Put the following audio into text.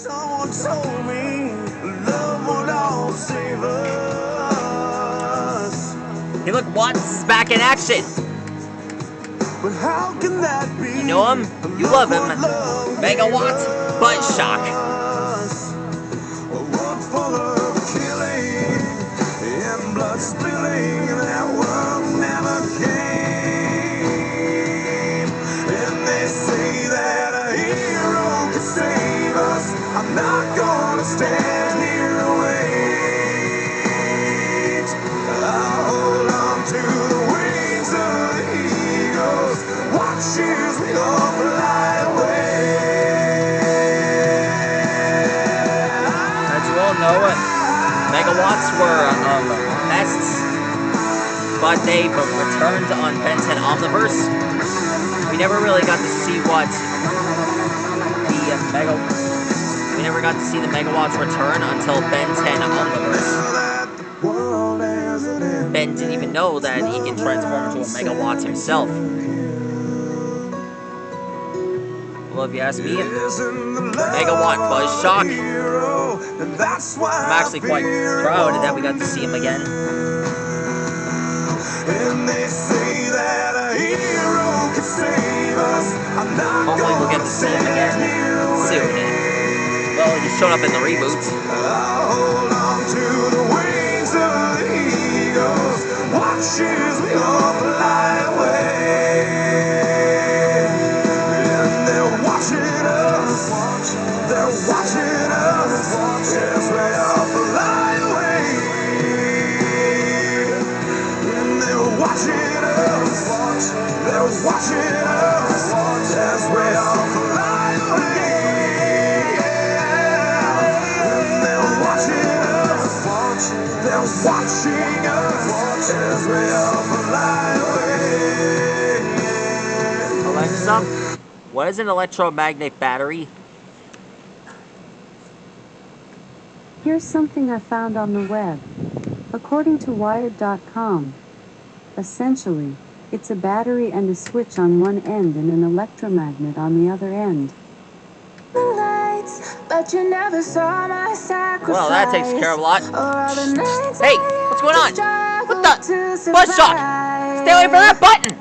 Someone told me love would all save us. Hey, look, Watts is back in action. But how can that be? You know him? You love him. Megawatt, buzzshock. A world full of killing and blood spilling. That world never came. And they say that a hero can save us. I'm not gonna stand here and wait. I'll hold on to the wings of the eagles. Watch as we all fly away. As you all know, megawatts were pests, but they returned on Ben 10 Omniverse. We never really got to see what we never got to see the megawatts return until Ben 10 Omniverse. Ben didn't even know that he can transform into a megawatt himself. Well, if you ask me, Megawatt buzzshock. I'm actually quite proud that we got to see him again. Hopefully we'll get to see him again soon. Well, he showed up in the reboot. Hold on to the wings of the eagles. Watch as we all fly away. And they're watching us. They're watching us as we all fly away. And they're watching us. They're watching us as we all fly away. They're watching us as we all fly away. Alexa, what is an electromagnet battery? Here's something I found on the web. According to Wired.com, essentially, it's a battery and a switch on one end and an electromagnet on the other end. But you never saw my sacrifice. Well, that takes care of a lot. Hey, what's going on? What the? Buzzshock! Stay away from that button!